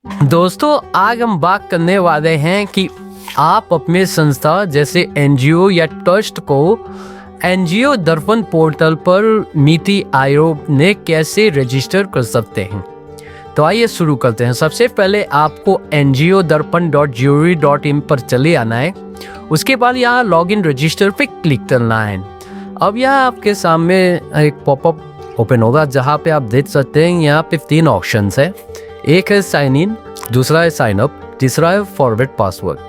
दोस्तों, आज हम बात करने वाले हैं कि आप अपने संस्था जैसे एनजीओ या ट्रस्ट को एनजीओ दर्पण पोर्टल पर नीति आयोग ने कैसे रजिस्टर कर सकते हैं। तो आइए शुरू करते हैं। सबसे पहले आपको ngo-darpan.gov.in पर चले आना है। उसके बाद यहाँ लॉगिन रजिस्टर पे क्लिक करना है। अब यहाँ आपके सामने एक पॉपअप ओपन होगा जहाँ पे आप देख सकते हैं यहाँ पे 3 ऑप्शंस है। एक है साइन इन, दूसरा है साइन अप, तीसरा है फॉरवर्ड पासवर्ड।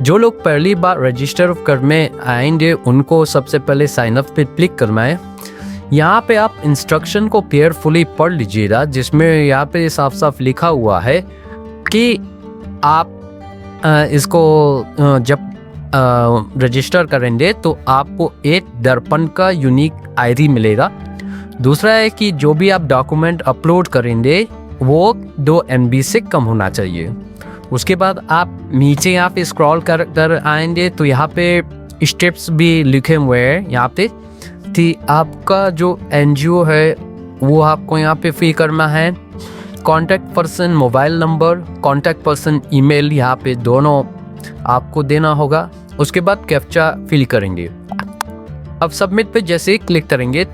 जो लोग पहली बार रजिस्टर करने आएंगे उनको सबसे पहले साइन अप पे क्लिक करना है। यहाँ पे आप इंस्ट्रक्शन को केयरफुली पढ़ लीजिएगा, जिसमें यहाँ पे साफ साफ लिखा हुआ है कि आप इसको जब रजिस्टर करेंगे तो आपको एक दर्पण का यूनिक आईडी मिलेगा। दूसरा है कि जो भी आप डॉक्यूमेंट अपलोड करेंगे वो 2 MB से कम होना चाहिए। उसके बाद आप नीचे यहाँ पे स्क्रॉल कर आएंगे तो यहाँ पे स्टेप्स भी लिखे हुए हैं। यहाँ पे कि आपका जो एनजीओ है वो आपको यहाँ पे फिल करना है। Contact person mobile number, contact person email यहाँ पे दोनों आपको देना होगा। उसके बाद कैप्चा फिल करेंगे। अब सबमिट पे जैसे ही क्लिक करेंगे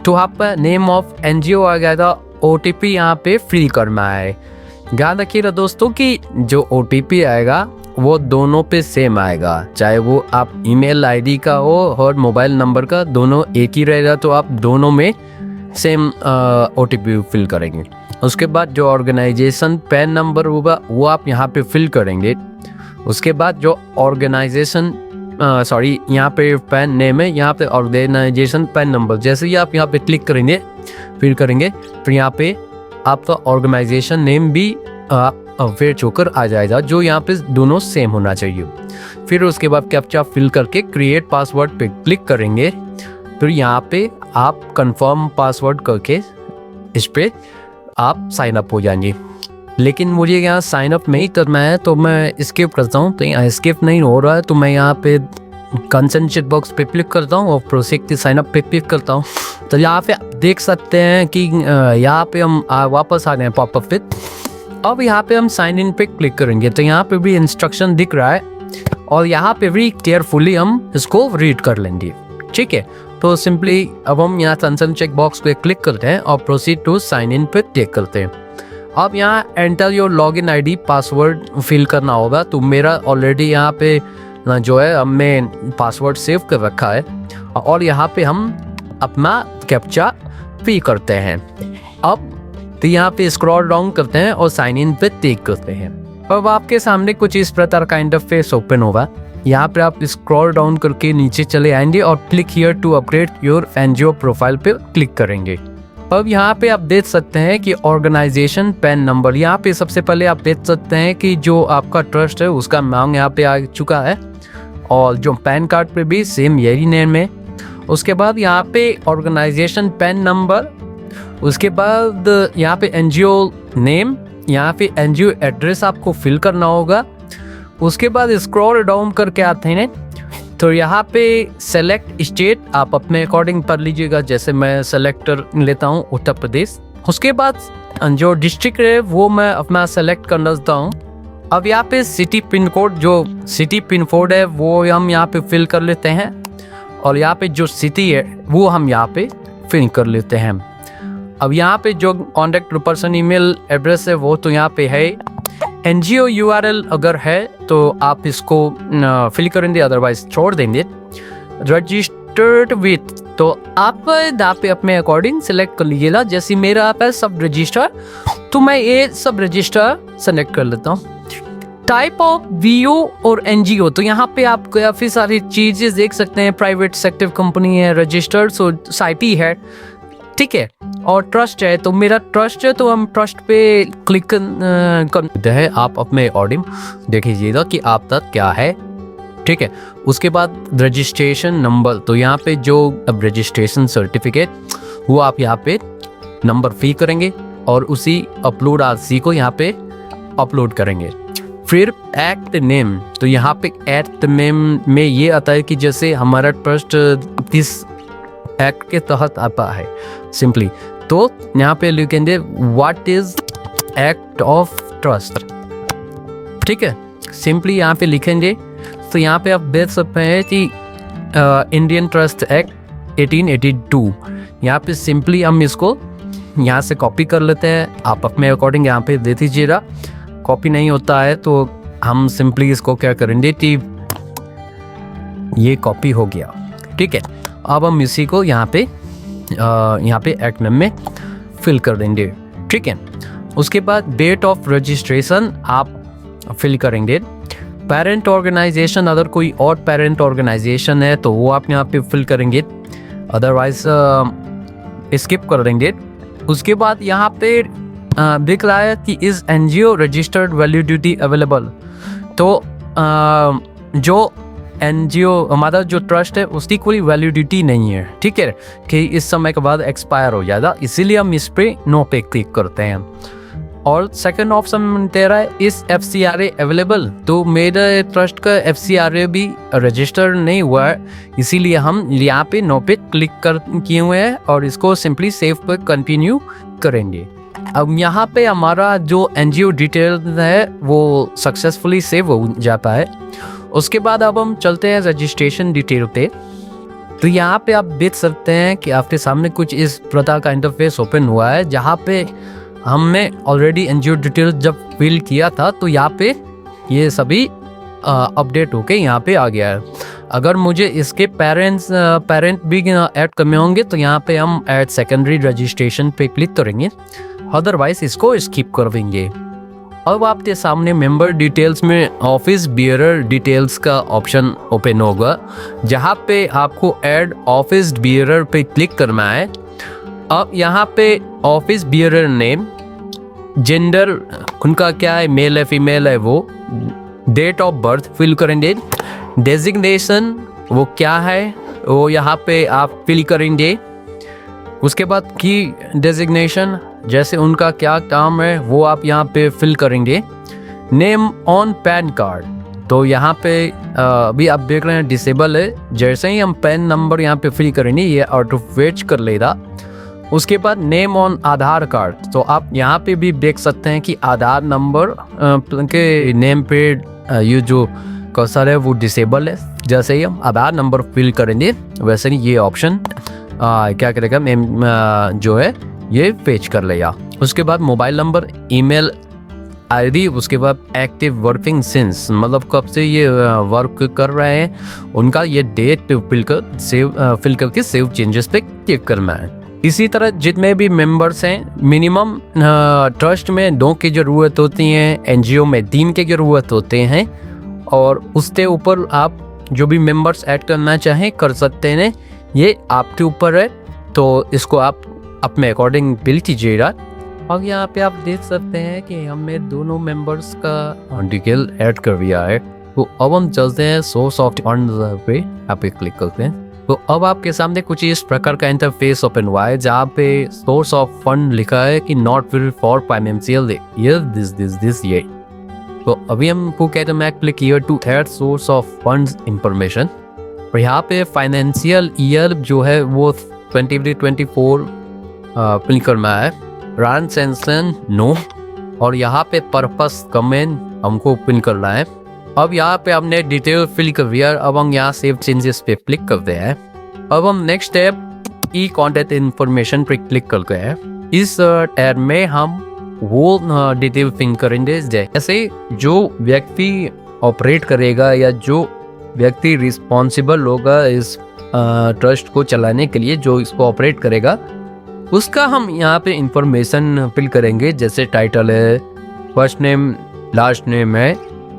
तो आप नेम ऑफ एनजीओ आ जाएगा। OTP यहाँ पे फिल करना है। ध्यान रखिएगा दोस्तों कि जो OTP आएगा वो दोनों पे सेम आएगा, चाहे वो आप ईमेल आईडी का हो और मोबाइल नंबर का, दोनों एक ही रहेगा। तो आप दोनों में सेम OTP फिल करेंगे। उसके बाद जो ऑर्गेनाइजेशन पैन नंबर होगा वो आप यहाँ पे फिल करेंगे। उसके बाद जो ऑर्गेनाइजेशन यहाँ पे पैन नेम है, यहाँ पे ऑर्गेनाइजेशन पैन नंबर, जैसे ही आप यहाँ पे क्लिक करेंगे फिल करेंगे फिर यहाँ पे आपका ऑर्गेनाइजेशन नेम भी फिर होकर आ जाएगा, जो यहाँ पे दोनों सेम होना चाहिए। फिर उसके बाद कैप्चा फिल करके क्रिएट पासवर्ड पे क्लिक करेंगे। फिर यहाँ पे आप कंफर्म पासवर्ड करके इस पे आप साइन अप हो जाएंगे। लेकिन मुझे यहाँ साइन अप नहीं करना है तो मैं स्किप करता हूँ। तो यहाँ स्किप नहीं हो रहा है तो मैं यहाँ पे कंसेंट चेक बॉक्स पे क्लिक करता हूँ और प्रोसीड टू साइन अप पे क्लिक करता हूँ। तो यहाँ पे आप देख सकते हैं कि यहाँ पे हम वापस आ गए हैं पॉपअप पे। अब यहाँ पे हम साइन इन पे क्लिक करेंगे तो यहाँ पे भी इंस्ट्रक्शन दिख रहा है और यहाँ पे भी केयरफुली हम इसको रीड कर लेंगे। ठीक है, तो सिंपली अब हम यहाँ कंसेंट चेक बॉक्स पे क्लिक करते हैं और प्रोसीड टू साइन इन पे क्लिक करते हैं। अब यहाँ enter your login ID password fill करना होगा। तो मेरा ऑलरेडी यहाँ पे जो है हमने पासवर्ड सेव कर रखा है और यहाँ पे हम अपना कैप्चा फिल करते हैं। अब तो यहाँ पे स्क्रॉल डाउन करते हैं और साइन इन पे क्लिक करते हैं। अब आपके सामने कुछ इस प्रकार का इंटरफेस ओपन होगा। यहाँ पे आप स्क्रॉल डाउन करके नीचे चले आएंगे और click here to upgrade your NGO profile पे क्लिक करेंगे। अब यहाँ पे आप देख सकते हैं कि ऑर्गेनाइजेशन पैन नंबर, यहाँ पे सबसे पहले आप देख सकते हैं कि जो आपका ट्रस्ट है उसका नाम यहाँ पे आ चुका है और जो पैन कार्ड पे भी सेम यही नेम है। उसके बाद यहाँ पे ऑर्गेनाइजेशन पैन नंबर, उसके बाद यहाँ पे एनजीओ नेम, यहाँ पे एनजीओ एड्रेस आपको फिल करना होगा। उसके बाद स्क्रॉल डाउन करके आते हैं तो यहाँ पे सेलेक्ट स्टेट आप अपने अकॉर्डिंग कर लीजिएगा। जैसे मैं सेलेक्टर लेता हूँ उत्तर प्रदेश। उसके बाद जो डिस्ट्रिक्ट है वो मैं अपना सेलेक्ट कर लेता हूँ। अब यहाँ पे सिटी पिन कोड, जो सिटी पिन कोड है वो हम यहाँ पे फिल कर लेते हैं और यहाँ पे जो सिटी है वो हम यहाँ पे फिल कर लेते हैं। अब यहाँ पे जो कॉन्टैक्ट पर्सन ईमेल एड्रेस है वो तो यहाँ पे है। एनजीओ URL अगर है तो आप इसको फिल करेंगे, अदरवाइज छोड़ देंगे। रजिस्टर्ड विथ तो आप यहाँ पे अपने अकॉर्डिंग सेलेक्ट कर लीजिएगा। जैसे मेरा आप है सब रजिस्टर तो मैं ये सब रजिस्टर सेलेक्ट कर लेता हूँ। टाइप ऑफ VO और NGO तो यहाँ पे आप काफ़ी सारी चीज़ें देख सकते हैं। प्राइवेट सेक्टर कंपनी है, रजिस्टर्ड सोसाइटी है, ठीक है, और ट्रस्ट है। तो मेरा ट्रस्ट है तो हम ट्रस्ट पे क्लिक करते हैं। आप अपने अकॉर्डिंग देख लीजिएगा कि आप तक क्या है, ठीक है। उसके बाद रजिस्ट्रेशन नंबर तो यहाँ पे जो अब रजिस्ट्रेशन सर्टिफिकेट वो आप यहाँ पे नंबर फिल करेंगे और उसी अपलोड RC को यहाँ पे अपलोड करेंगे। फिर एक्ट नेम तो यहाँ पे एक्ट नेम में ये आता है कि जैसे हमारा ट्रस्ट किस एक्ट के तहत आता है सिंपली। तो यहाँ पे लिखेंगे what is act of trust. ठीक है, सिंपली यहाँ पे लिखेंगे तो यहाँ पे आप देख सकते हैं कि इंडियन ट्रस्ट एक्ट 1882। यहाँ पे सिंपली हम इसको यहाँ से कॉपी कर लेते हैं। आप अपने अकॉर्डिंग यहाँ पे दे दीजिएगा। कॉपी नहीं होता है तो हम सिंपली इसको क्या करेंगे कि ये कॉपी हो गया। ठीक है, अब हम इसी को यहाँ पे एक्ट नेम में फिल कर देंगे। ठीक है, उसके बाद डेट ऑफ रजिस्ट्रेशन आप फिल करेंगे। पेरेंट ऑर्गेनाइजेशन, अगर कोई और पेरेंट ऑर्गेनाइजेशन है तो वो आप यहाँ पे फिल करेंगे, अदरवाइज स्किप कर देंगे। उसके बाद यहाँ पे दिख रहा है कि is NGO registered validity available. तो जो एनजीओ हमारा जो ट्रस्ट है उसकी कोई वैलिडिटी नहीं है। ठीक है, कि इस समय के बाद एक्सपायर हो जाएगा, इसीलिए हम इस पे नो पे क्लिक करते हैं। और सेकंड ऑप्शन दे रहा है इस FCRA अवेलेबल। तो मेरे ट्रस्ट का FCRA भी रजिस्टर नहीं हुआ है, इसीलिए हम यहाँ पे नो पे क्लिक किए हुए हैं और इसको सिंपली सेव पर कंटिन्यू करेंगे। अब यहाँ पे हमारा जो एनजीओ डिटेल है वो सक्सेसफुली सेव हो जाता है। उसके बाद अब हम चलते हैं रजिस्ट्रेशन डिटेल पे। तो यहाँ पे आप देख सकते हैं कि आपके सामने कुछ इस प्रकार का इंटरफेस ओपन हुआ है, जहाँ पे हमने ऑलरेडी एनजीओ डिटेल जब फिल किया था तो यहाँ पे ये सभी अपडेट होके यहाँ पे आ गया है। अगर मुझे इसके पेरेंट भी ऐड करने होंगे तो यहाँ पे हम ऐड सेकेंडरी रजिस्ट्रेशन पे क्लिक करेंगे, अदरवाइज इसको स्किप कर देंगे। अब आपके सामने मेंबर डिटेल्स में ऑफिस बियरर डिटेल्स का ऑप्शन ओपन होगा, जहाँ पे आपको ऐड ऑफिस बियरर पे क्लिक करना है। अब यहाँ पे ऑफिस बियरर नेम, जेंडर उनका क्या है, मेल है फीमेल है वो, डेट ऑफ बर्थ फिल करेंगे, डेजिग्नेशन वो क्या है वो यहाँ पे आप फिल करेंगे। उसके बाद की डेजिग्नेशन, जैसे उनका क्या काम है वो आप यहाँ पे फिल करेंगे। नेम ऑन पैन कार्ड, तो यहाँ पे अभी आप देख रहे हैं डिसेबल है, जैसे ही हम पैन नंबर यहाँ पे फिल करेंगे ये ऑटो फेच कर लेगा। उसके बाद नेम ऑन आधार कार्ड, तो आप यहाँ पे भी देख सकते हैं कि आधार नंबर के नेम पे ये जो कर्सर है वो डिसेबल है। जैसे ही हम आधार नंबर फिल करेंगे वैसे ही ये ऑप्शन क्या करेगा, जो है ये फेच कर लेगा। उसके बाद मोबाइल नंबर, ईमेल आईडी, उसके बाद एक्टिव वर्किंग सिंस, मतलब कब से ये वर्क कर रहे हैं उनका ये डेट फिल करके सेव चेंजेस पे क्लिक करना है। इसी तरह जितने भी मेंबर्स हैं, मिनिमम ट्रस्ट में 2 की ज़रूरत होती है, एनजीओ में 3 की ज़रूरत होते हैं, और उसके ऊपर आप जो भी मेंबर्स ऐड करना चाहें कर सकते हैं, ये आपके ऊपर है। तो इसको आप अपने अकॉर्डिंग बिल कीजिएगा। और यहाँ पे आप देख सकते हैं कि हमने दोनों मेंबर्स का डिटेल ऐड कर दिया है। तो अब हम चलते हैं सोर्स ऑफ फंड पे, यहाँ पे क्लिक करते हैं। तो अब आपके सामने कुछ इस प्रकार का इंटरफेस ओपन हुआ है, जहाँ पे सोर्स ऑफ फंड लिखा है कि not will for financial year this year. तो अभी हमको कहते हैं click here to add source of funds information, और यहाँ पे फाइनेंशियल ईयर जो है वो 2024 क्लिक करना है। रन सेंसन नो, और यहाँ पे पर्पस कमेंट हमको पिन करना है। अब यहाँ पे हमने डिटेल फिल कर दिया, अब हम यहाँ सेव चेंजेस पे क्लिक करते हैं। अब हम नेक्स्ट स्टेप ई कॉन्टैक्ट इन्फॉर्मेशन पे क्लिक करते हैं। इस टैब में हम वो डिटेल फिल करेंगे, जैसे जो व्यक्ति ऑपरेट करेगा या जो व्यक्ति रिस्पॉन्सिबल होगा इस ट्रस्ट को चलाने के लिए, जो इसको ऑपरेट करेगा, उसका हम यहाँ पे इंफॉर्मेशन फिल करेंगे। जैसे टाइटल है, फर्स्ट नेम लास्ट नेम है,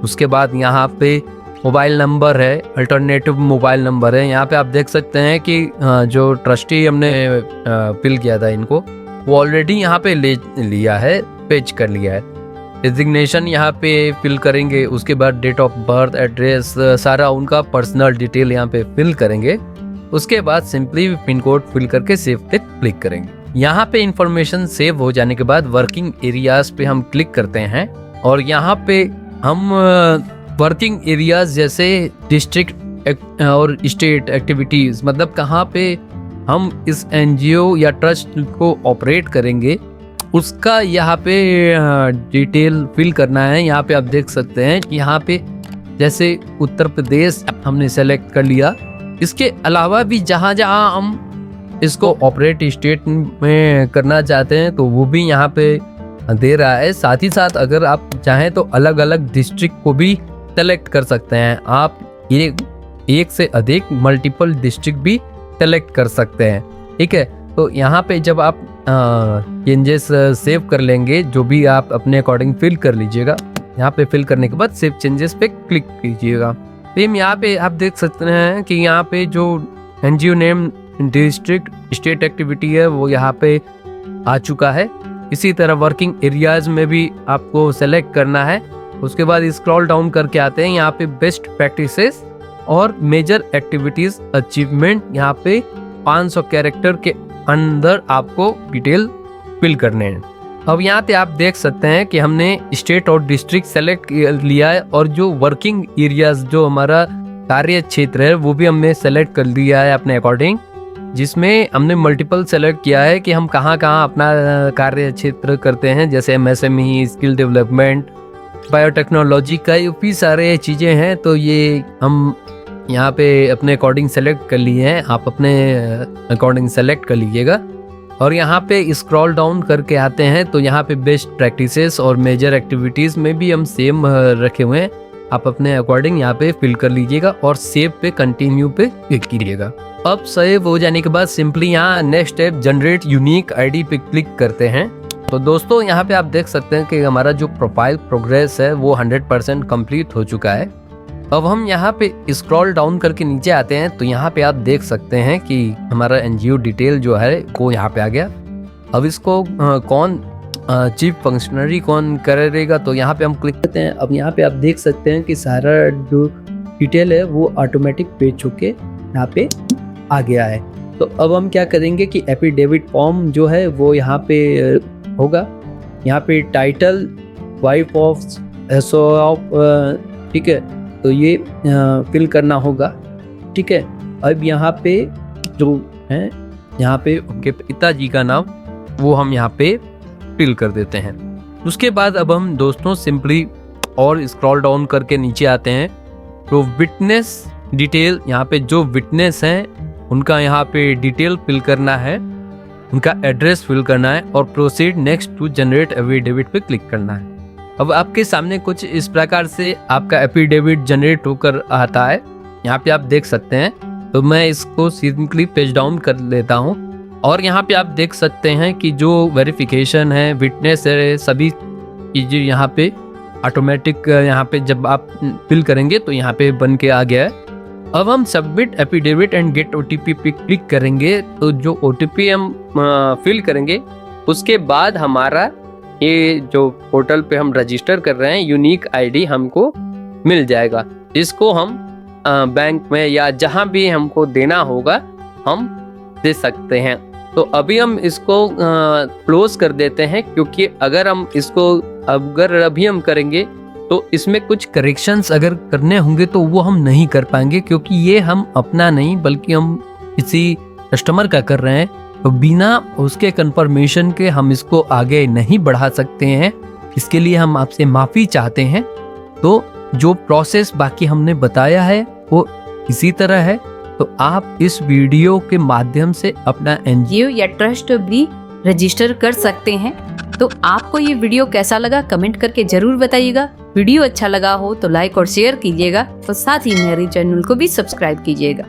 उसके बाद यहाँ पे मोबाइल नंबर है, अल्टरनेटिव मोबाइल नंबर है। यहाँ पे आप देख सकते हैं कि जो ट्रस्टी हमने फिल किया था इनको, वो ऑलरेडी यहाँ पे ले लिया है, पेज कर लिया है। डेजिग्नेशन यहाँ पे फिल करेंगे, उसके बाद डेट ऑफ बर्थ, एड्रेस, सारा उनका पर्सनल डिटेल यहाँ पे फिल करेंगे। उसके बाद सिंपली पिन कोड फिल करके सेव पे क्लिक करेंगे। यहाँ पे इंफॉर्मेशन सेव हो जाने के बाद वर्किंग एरियाज पे हम क्लिक करते हैं, और यहाँ पे हम वर्किंग एरियाज जैसे डिस्ट्रिक्ट और स्टेट एक्टिविटीज, मतलब कहाँ पे हम इस एनजीओ या ट्रस्ट को ऑपरेट करेंगे उसका यहाँ पे डिटेल फिल करना है। यहाँ पे आप देख सकते हैं कि यहाँ पे जैसे उत्तर प्रदेश हमने सेलेक्ट कर लिया। इसके अलावा भी जहाँ जहाँ हम इसको ऑपरेट स्टेट में करना चाहते हैं तो वो भी यहाँ पे दे रहा है। साथ ही साथ अगर आप चाहें तो अलग अलग डिस्ट्रिक्ट को भी सेलेक्ट कर सकते हैं। आप एक से अधिक मल्टीपल डिस्ट्रिक्ट भी सेलेक्ट कर सकते हैं। ठीक है, तो यहाँ पे जब आप चेंजेस सेव कर लेंगे, जो भी आप अपने अकॉर्डिंग फिल कर लीजिएगा। यहाँ पे फिल करने के बाद सेव चेंजेस पे क्लिक कीजिएगा। फिर यहाँ पे आप देख सकते हैं कि यहाँ पे जो NGO name district state activity है वो यहाँ पे आ चुका है। इसी तरह वर्किंग एरियाज में भी आपको सेलेक्ट करना है। उसके बाद स्क्रॉल डाउन करके आते हैं, यहाँ पे बेस्ट प्रैक्टिसेस और मेजर एक्टिविटीज अचीवमेंट, यहाँ पे 500 कैरेक्टर के अंदर आपको डिटेल फिल करने हैं। अब यहाँ पे आप देख सकते हैं कि हमने स्टेट और डिस्ट्रिक्ट सेलेक्ट लिया है और जो वर्किंग एरियाज जो हमारा कार्य क्षेत्र है वो भी हमने सेलेक्ट कर लिया है अपने अकॉर्डिंग, जिसमें हमने मल्टीपल सेलेक्ट किया है कि हम कहाँ कहाँ अपना कार्य क्षेत्र करते हैं। जैसे MSME, स्किल डेवलपमेंट, बायोटेक्नोलॉजी, काफ़ी सारे चीज़ें हैं। तो ये हम यहाँ पे अपने अकॉर्डिंग सेलेक्ट कर लिए हैं। आप अपने अकॉर्डिंग सेलेक्ट कर लीजिएगा। और यहाँ पे स्क्रॉल डाउन करके आते हैं तो यहाँ पे बेस्ट प्रैक्टिसेस और मेजर एक्टिविटीज़ में भी हम सेम रखे हुए हैं। आप अपने अकॉर्डिंग यहाँ पे फिल कर लीजिएगा और सेव पे कंटिन्यू पे क्लिक कीजिएगा। अब सेव हो जाने के बाद सिंपली यहाँ next step generate unique ID पे क्लिक करते हैं। तो दोस्तों यहाँ पे आप देख सकते हैं कि हमारा जो प्रोफाइल प्रोग्रेस है वो 100% कंप्लीट हो चुका है। अब हम यहाँ पे स्क्रॉल डाउन करके नीचे आते हैं तो यहाँ पे आप देख सकते हैं कि हमारा एनजीओ डिटेल जो है वो यहाँ पे आ गया। अब इसको कौन चीफ फंक्शनरी कौन करेगा तो यहाँ पे हम क्लिक करते हैं। अब यहाँ पे आप देख सकते हैं कि सारा जो डिटेल है वो ऑटोमेटिक पेज होके यहाँ पे आ गया है। तो अब हम क्या करेंगे कि एफिडेविट फॉर्म जो है वो यहाँ पे होगा। यहाँ पे title wife of SO of, ठीक है, तो ये फिल करना होगा। ठीक है, अब यहाँ पे जो है यहाँ पे उनके पिताजी का नाम वो हम यहाँ पे फिल कर देते हैं। उसके बाद अब हम दोस्तों सिंपली और स्क्रॉल डाउन करके नीचे आते हैं तो विटनेस डिटेल, यहाँ पे जो विटनेस हैं उनका यहाँ पे डिटेल फिल करना है, उनका एड्रेस फिल करना है और proceed next to generate affidavit पे क्लिक करना है। अब आपके सामने कुछ इस प्रकार से आपका एफिडेविट जनरेट होकर आता है। यहाँ पे आप देख सकते हैं। तो मैं इसको सिंपली पेज डाउन कर लेता हूँ और यहाँ पे आप देख सकते हैं कि जो वेरिफिकेशन है, विटनेस है, सभी चीज़ें यहाँ पे ऑटोमेटिक यहाँ पे जब आप फिल करेंगे तो यहाँ पे बन के आ गया है। अब हम submit affidavit and gate OTP पे क्लिक करेंगे तो जो ओटीपी हम फिल करेंगे उसके बाद हमारा ये जो पोर्टल पे हम रजिस्टर कर रहे हैं यूनिक आईडी हमको मिल जाएगा। इसको हम बैंक में या जहां भी हमको देना होगा हम दे सकते हैं। तो अभी हम इसको क्लोज कर देते हैं, क्योंकि अगर हम इसको अभी हम करेंगे तो इसमें कुछ करेक्शंस अगर करने होंगे तो वो हम नहीं कर पाएंगे, क्योंकि ये हम अपना नहीं बल्कि हम किसी कस्टमर का कर रहे हैं। तो बिना उसके कंफर्मेशन के हम इसको आगे नहीं बढ़ा सकते हैं। इसके लिए हम आपसे माफ़ी चाहते हैं। तो जो प्रोसेस बाकी हमने बताया है वो इसी तरह है। तो आप इस वीडियो के माध्यम से अपना एनजीओ या ट्रस्ट भी रजिस्टर कर सकते हैं। तो आपको ये वीडियो कैसा लगा कमेंट करके जरूर बताइएगा। वीडियो अच्छा लगा हो तो लाइक और शेयर कीजिएगा और साथ ही मेरे चैनल को भी सब्सक्राइब कीजिएगा।